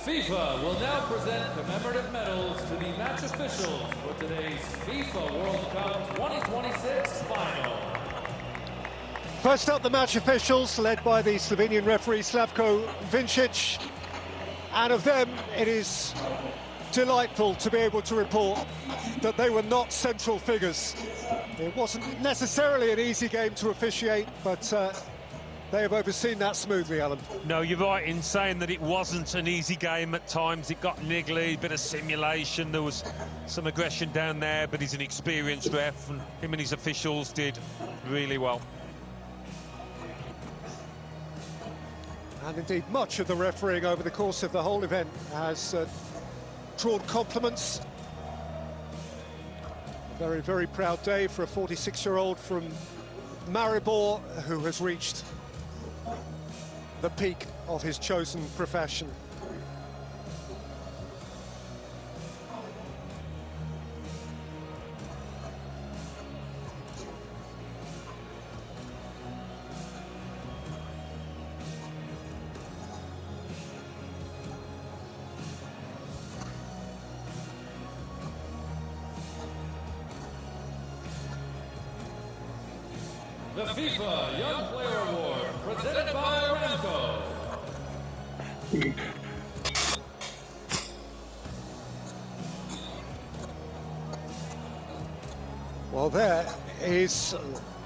FIFA will now present commemorative medals to the match officials for today's FIFA World Cup 2026 final. First up, the match officials, led by the Slovenian referee Slavko Vincic. And of them, it is delightful to be able to report that they were not central figures. It wasn't necessarily an easy game to officiate, but they have overseen that smoothly, Alan. No, you're right in saying that it wasn't an easy game at times. It got niggly, a bit of simulation. There was some aggression down there, but he's an experienced ref, and him and his officials did really well. And indeed, much of the refereeing over the course of the whole event has drawn compliments. A very, very proud day for a 46-year-old from Maribor who has reached the peak of his chosen profession. The FIFA Young Player Award, presented by Aramco. Well, there is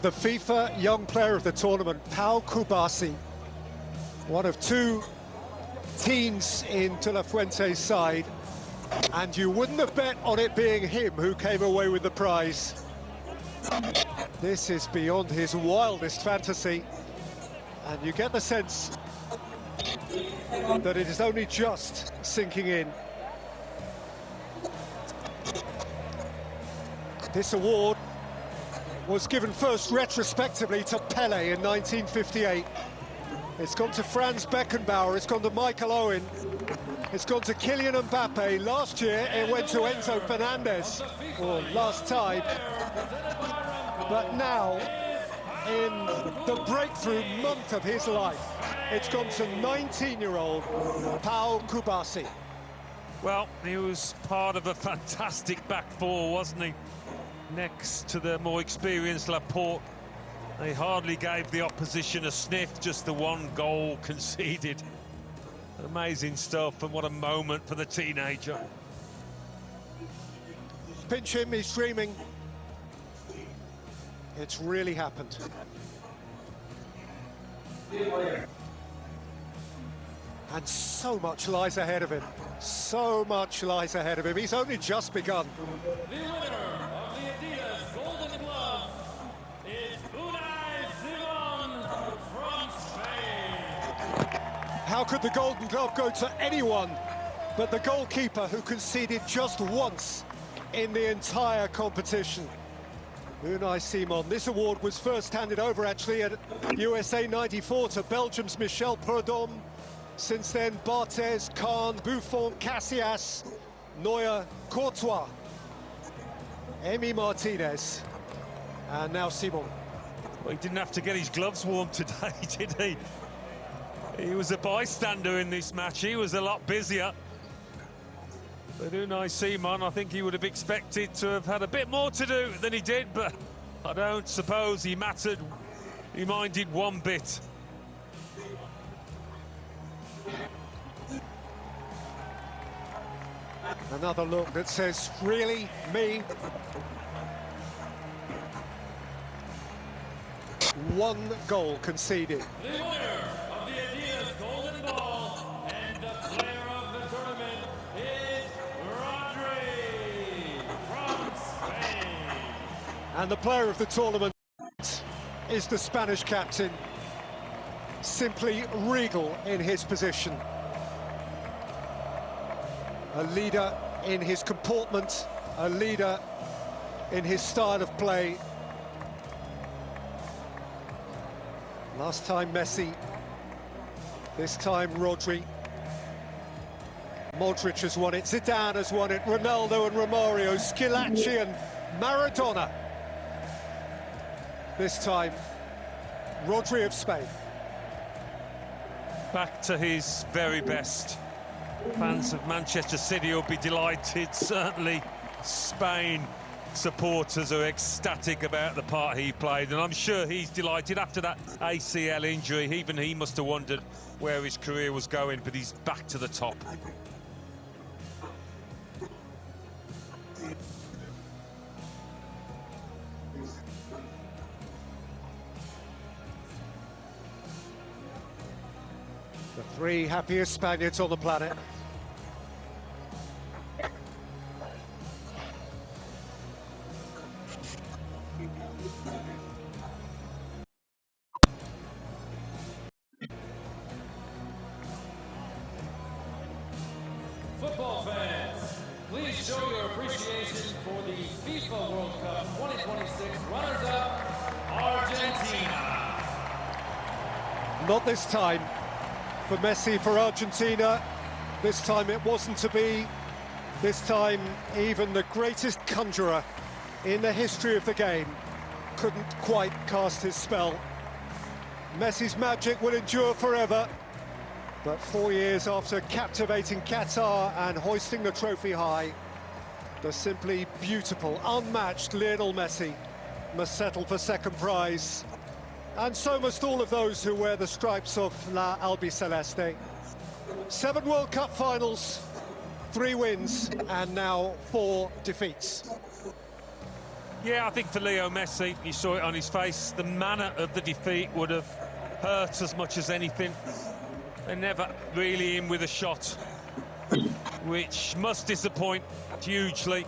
the FIFA Young Player of the tournament, Pau Kubasi, one of two teens in De La Fuente's side, and you wouldn't have bet on it being him who came away with the prize. This is beyond his wildest fantasy, and you get the sense that it is only just sinking in. This award was given first retrospectively to Pele in 1958. It's gone to Franz Beckenbauer, it's gone to Michael Owen, it's gone to Kylian Mbappe. Last year it went to Enzo Fernandez, or last time. But now, in the breakthrough month of his life, it's gone to 19-year-old Pau Kubasi. Well, he was part of a fantastic back four, wasn't he? Next to the more experienced Laporte. They hardly gave the opposition a sniff, just the one goal conceded. Amazing stuff, and what a moment for the teenager. Pinch him, he's dreaming. It's really happened. And so much lies ahead of him. So much lies ahead of him. He's only just begun. The winner of the Adidas Golden Glove is Unai Simon from Spain. How could the Golden Glove go to anyone but the goalkeeper who conceded just once in the entire competition? Unai Simon. This award was first handed over, actually, at USA 94 to Belgium's Michel Prudhomme. Since then, Barthez, Kahn, Buffon, Casillas, Neuer, Courtois, Emi Martinez, and now Simon. Well, he didn't have to get his gloves warm today, did he? He was a bystander in this match. He was a lot busier. But Unai Simon, I think he would have expected to have had a bit more to do than he did, but I don't suppose he minded one bit. Another look that says, really, me? One goal conceded. The winner of the Adidas Golden Ball and the player of the tournament is Rodri from Spain. And the player of the tournament is the Spanish captain, simply regal in his position. A leader in his comportment, a leader in his style of play. Last time Messi, this time Rodri. Modric has won it, Zidane has won it, Ronaldo and Romario, Schillaci and Maradona. This time, Rodri of Spain. Back to his very best. Fans of Manchester City will be delighted. Certainly Spain supporters are ecstatic about the part he played, and I'm sure he's delighted after that ACL injury. Even he must have wondered where his career was going, but he's back to the top. The three happiest Spaniards on the planet. Football fans, please show your appreciation for the FIFA World Cup 2026 runners-up, Argentina. Not this time. For Messi, for Argentina, this time it wasn't to be. This time, even the greatest conjurer in the history of the game couldn't quite cast his spell. Messi's magic will endure forever, but 4 years after captivating Qatar and hoisting the trophy high, the simply beautiful, unmatched Lionel Messi must settle for second prize. And so must all of those who wear the stripes of La Albiceleste. 7 World Cup finals, 3 wins, and now 4 defeats. Yeah, I think for Leo Messi, you saw it on his face, the manner of the defeat would have hurt as much as anything. They're never really in with a shot, which must disappoint hugely.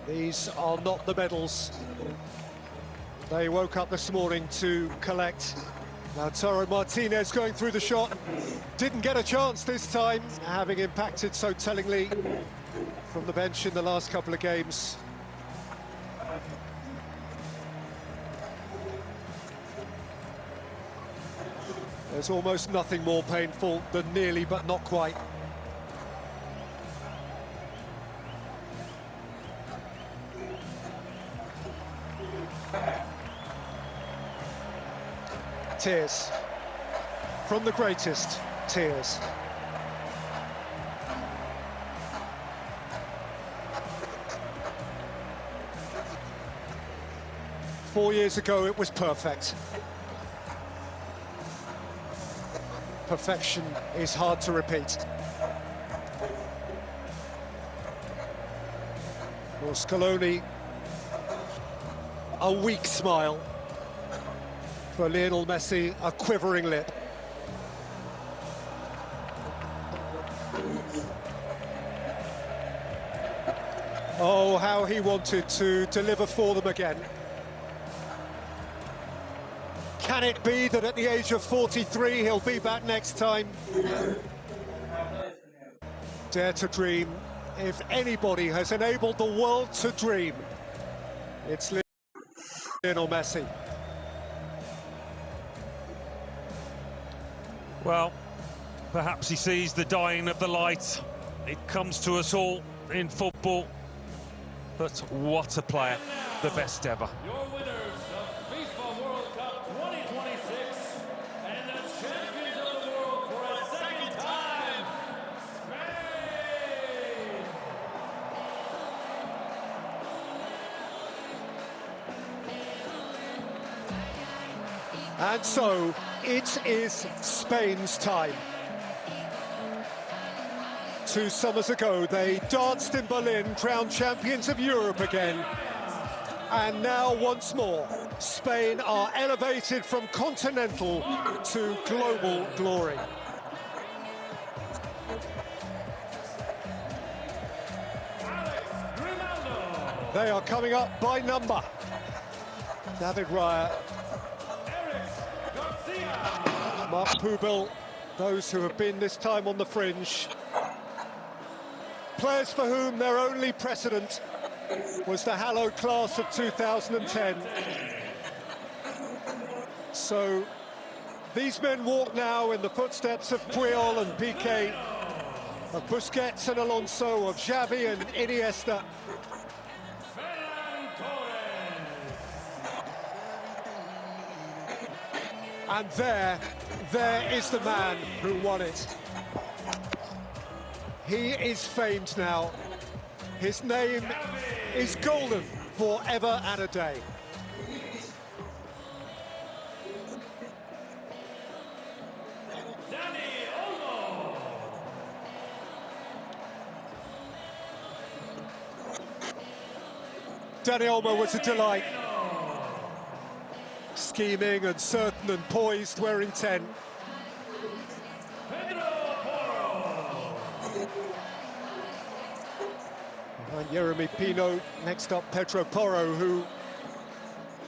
These are not the medals they woke up this morning to collect. Lautaro Martinez going through the shot, didn't get a chance this time, having impacted so tellingly from the bench in the last couple of games. There's almost nothing more painful than nearly but not quite. Tears. From the greatest, tears. Four years ago, it was perfect. Perfection is hard to repeat. For Scaloni, a weak smile. For Lionel Messi, a quivering lip. Oh, how he wanted to deliver for them again. Can it be that at the age of 43 he'll be back next time? Dare to dream. If anybody has enabled the world to dream, it's Lionel Messi. Well, perhaps he sees the dying of the light. It comes to us all in football. But what a player, the best ever. Your winners of FIFA World Cup 2026 and the champions of the world for a second time, Spain! And so, it is Spain's time. 2 summers ago, they danced in Berlin, crowned champions of Europe again. And now, once more, Spain are elevated from continental to global glory. They are coming up by number. David Raya, Marc Poubel, those who have been this time on the fringe. Players for whom their only precedent was the hallowed class of 2010. So these men walk now in the footsteps of Puyol and Piqué, of Busquets and Alonso, of Xavi and Iniesta. And there is the man who won it. He is famed now. His name is golden forever and a day. Dani Olmo was a delight. Scheming and certain and poised where intent. And Jeremy Pino, next up Pedro Porro, who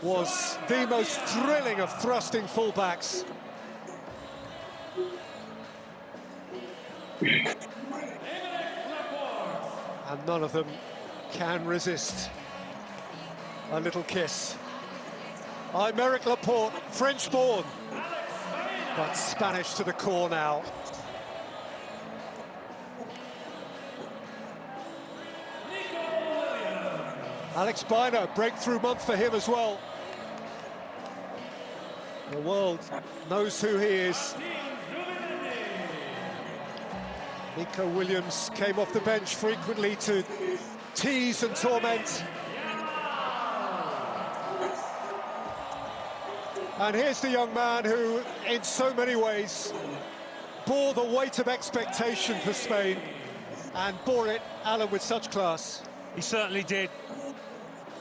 was the most thrilling of thrusting fullbacks. And none of them can resist a little kiss. I'm Aymeric Laporte, French-born, but Spanish to the core now. Alex Biner, breakthrough month for him as well. The world knows who he is. Nico Williams came off the bench frequently to tease and torment. And here's the young man who, in so many ways, bore the weight of expectation for Spain, and bore it, Alan, with such class. He certainly did.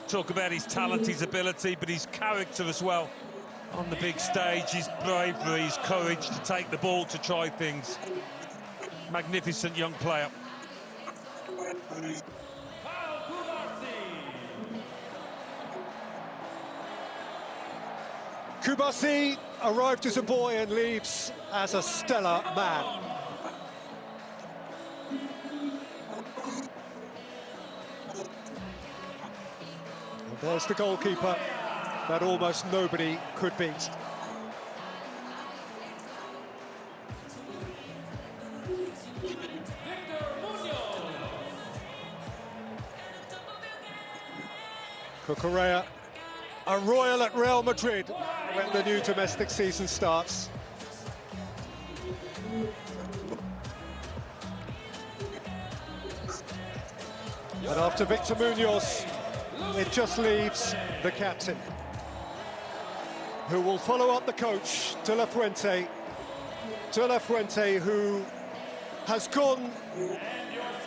Talk about his talent, his ability, but his character as well. On the big stage, his bravery, his courage to take the ball, to try things. Magnificent young player. Kubasi arrived as a boy and leaves as a stellar man. And there's the goalkeeper that almost nobody could beat. Cucurella, a royal at Real Madrid when the new domestic season starts. And after Victor Munoz, it just leaves the captain, who will follow up the coach, De La Fuente. De La Fuente, who has gone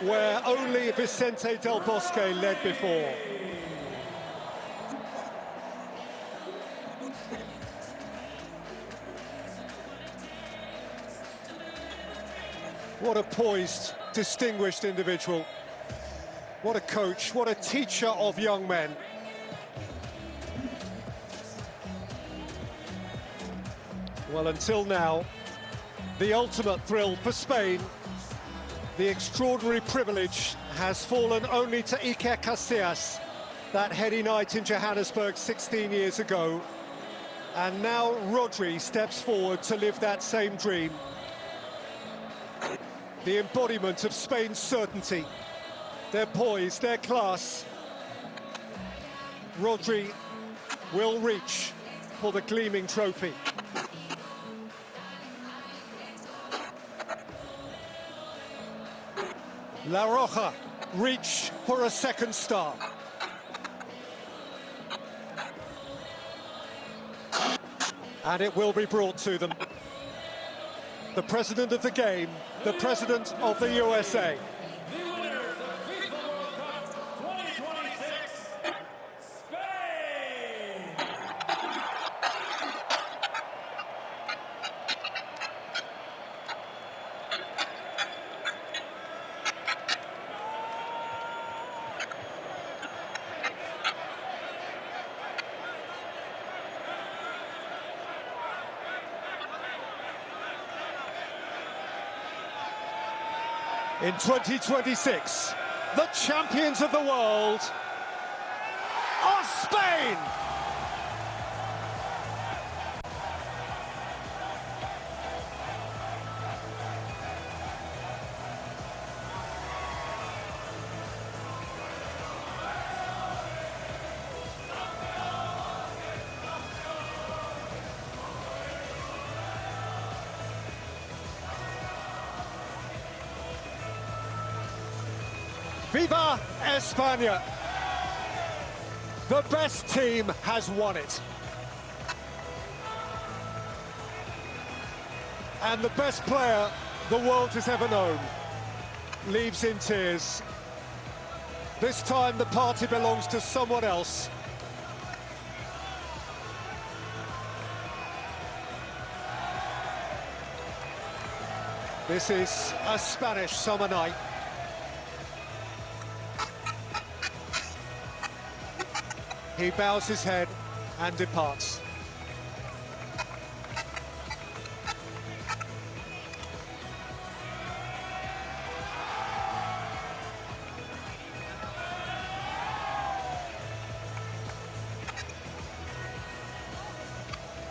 where only Vicente Del Bosque led before. What a poised, distinguished individual. What a coach, what a teacher of young men. Well, until now, the ultimate thrill for Spain, the extraordinary privilege has fallen only to Iker Casillas, that heady night in Johannesburg 16 years ago. And now Rodri steps forward to live that same dream. The embodiment of Spain's certainty, their poise, their class. Rodri will reach for the gleaming trophy. La Roja reach for a second star. And it will be brought to them. The president of the game, the president of the USA. The winners of FIFA World Cup 2026, Spain! In 2026, the champions of the world are Spain! Viva España! The best team has won it. And the best player the world has ever known leaves in tears. This time the party belongs to someone else. This is a Spanish summer night. He bows his head and departs.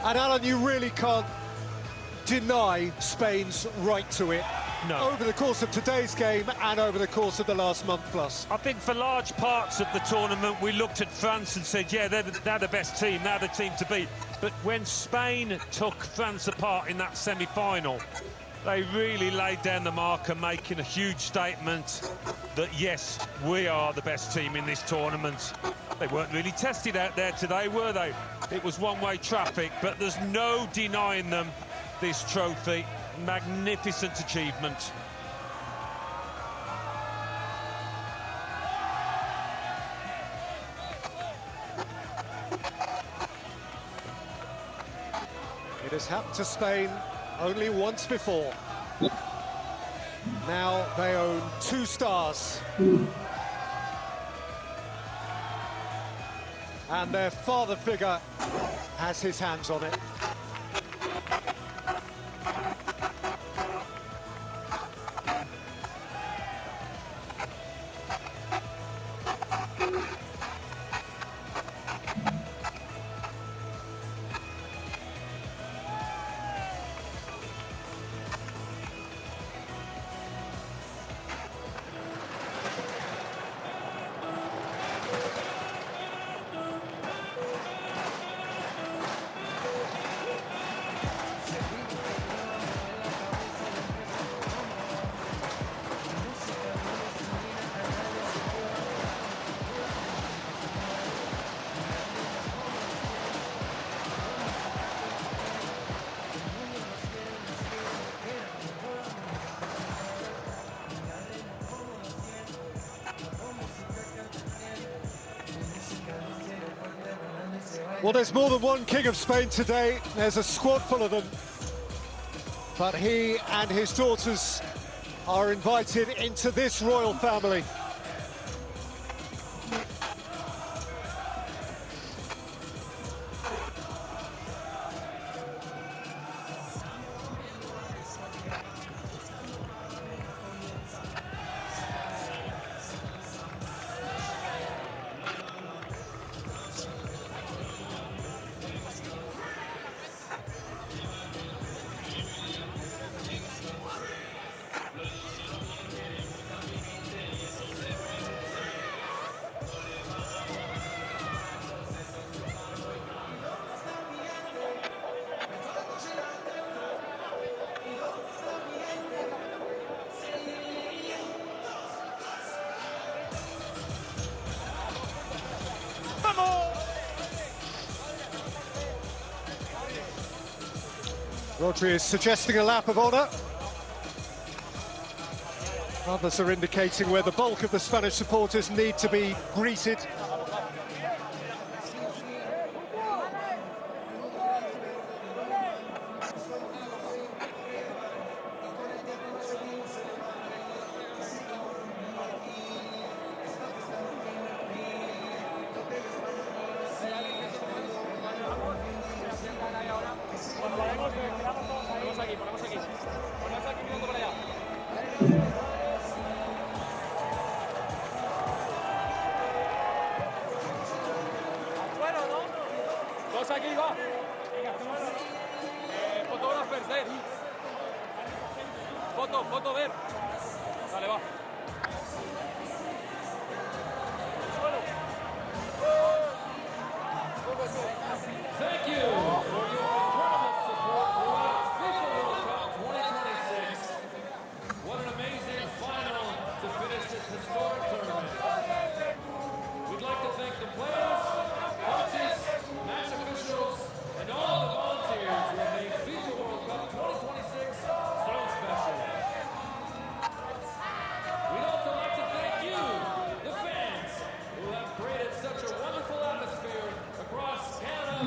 And Alan, you really can't deny Spain's right to it. No. Over the course of today's game and over the course of the last month plus. I think for large parts of the tournament we looked at France and said, yeah, they're the best team, they're the team to beat. But when Spain took France apart in that semi-final, they really laid down the marker, making a huge statement that, yes, we are the best team in this tournament. They weren't really tested out there today, were they? It was one-way traffic, but there's no denying them this trophy. Magnificent achievement. It has happened to Spain only once before. Now they own 2 stars. And their father figure has his hands on it. Well, there's more than one King of Spain today. There's a squad full of them. But he and his daughters are invited into this royal family. Rodri is suggesting a lap of honour. Others are indicating where the bulk of the Spanish supporters need to be greeted. Aquí va. Fotógrafos, ver. Foto, ver. Vale, va. Thank you for your incredible support throughout FIFA World Cup 2026. What an amazing final to finish this historic tournament.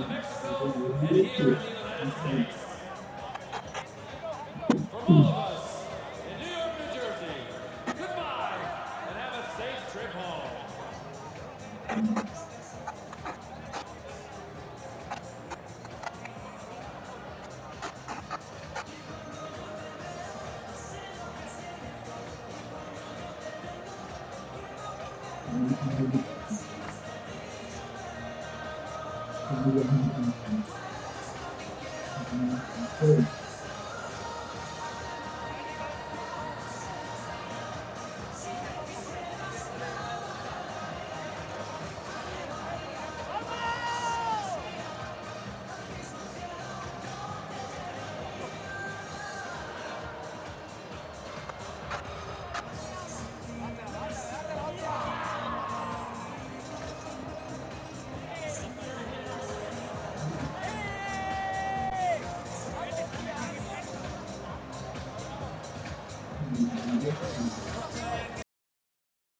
of Mexico and here in the United States. From all of us in New York, New Jersey, goodbye and have a safe trip home.